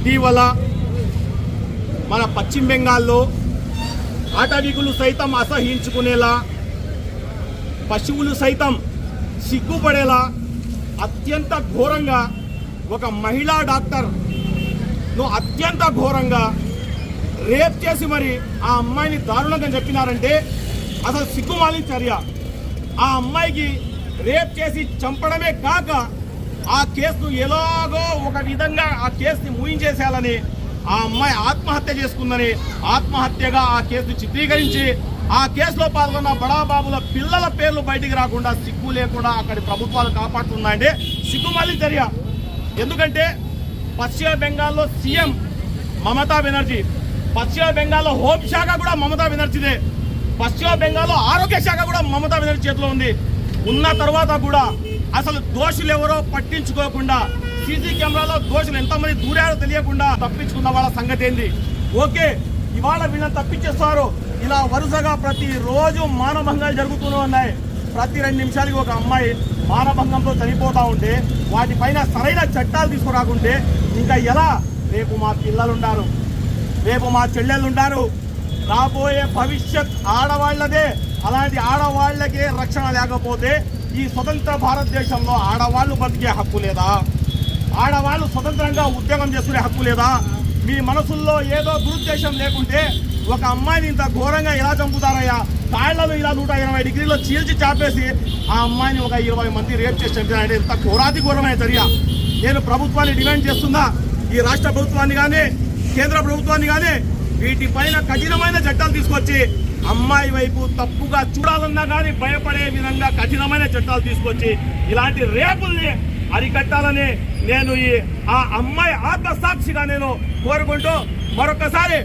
ఇటీవల మన పశ్చిమ బెంగాల్లో అటవికులు సైతం అసహించుకునేలా, పశువులు సైతం సిగ్గుపడేలా అత్యంత ఘోరంగా ఒక మహిళా డాక్టర్ను అత్యంత ఘోరంగా రేప్ చేసి మరి ఆ అమ్మాయిని దారుణంగా చెప్పినారంటే అసలు సిగ్గుమాలిన చర్య. ఆ అమ్మాయికి రేప్ చేసి చంపడమే కాక ఆ కేసును ఎలాగో ఒక విధంగా ఆ కేసుని ముయించేసేయాలని ఆ అమ్మాయి ఆత్మహత్య చేసుకుందని ఆత్మహత్యగా ఆ కేసును చిత్రీకరించి ఆ కేసులో పాల్గొన్న బడాబాబుల పిల్లల పేర్లు బయటికి రాకుండా సిగ్గు లేకుండా అక్కడి ప్రభుత్వాలు కాపాడుతున్నాయంటే సిగ్గుమాలిన చర్య. ఎందుకంటే పశ్చిమ బెంగాల్లో సీఎం మమతా బెనర్జీ, పశ్చిమ బెంగాల్లో హోంశాఖ కూడా మమతా బెనర్జీదే, పశ్చిమ బెంగాల్లో ఆరోగ్య శాఖ కూడా మమతా బెనర్జీ చేతిలో ఉంది. ఉన్న తర్వాత కూడా అసలు దోషులు ఎవరో పట్టించుకోకుండా, సీసీ కెమెరాలో దోషులు ఎంతమంది దూరారో తెలియకుండా తప్పించుకున్న వాళ్ళ సంగతి ఏంది? ఓకే, ఇవాళ వీళ్ళని తప్పించేస్తారు. ఇలా వరుసగా ప్రతిరోజు మానభంగాలు జరుగుతూనే ఉన్నాయి. ప్రతి 2 నిమిషాలకి ఒక అమ్మాయి మానభంగంతో చనిపోతూ ఉంటే వాటిపైన సరైన చట్టాలు తీసుకురాకుంటే ఇంకా ఎలా? రేపు మా పిల్లలుంటారు, రేపు మా చెల్లెళ్ళుంటారు, రాబోయే భవిష్యత్ ఆడవాళ్లదే. అలాంటి ఆడవాళ్లకే రక్షణ లేకపోతే ఈ స్వతంత్ర భారతదేశంలో ఆడవాళ్లు బతికే హక్కు లేదా? ఆడవాళ్లు స్వతంత్రంగా ఉద్యోగం చేసుకునే హక్కు లేదా? మీ మనసుల్లో ఏదో దురుద్దేశం లేకుంటే ఒక అమ్మాయిని ఇంత ఘోరంగా ఎలా చంపుతారయ్యా? కాళ్లను ఇలా 120 డిగ్రీలో చీల్చి చాపేసి ఆ అమ్మాయిని ఒక 20 మంది రేప్ చేసి చంపారంటే ఇంత ఘోరాతి ఘోరమైన చర్య. నేను ప్రభుత్వాన్ని డిమాండ్ చేస్తున్నా, ఈ రాష్ట్ర ప్రభుత్వాన్ని కానీ కేంద్ర ప్రభుత్వాన్ని కానీ వీటిపైన కఠినమైన చట్టాలు తీసుకొచ్చి అమ్మాయి వైపు తప్పుగా చూడాలన్నా కానీ భయపడే విధంగా కఠినమైన చట్టాలు తీసుకొచ్చి ఇలాంటి రేపుల్ని అరికట్టాలని నేను ఆ అమ్మాయి ఆత్మసాక్షిగా నేను కోరుకుంటూ మరొకసారి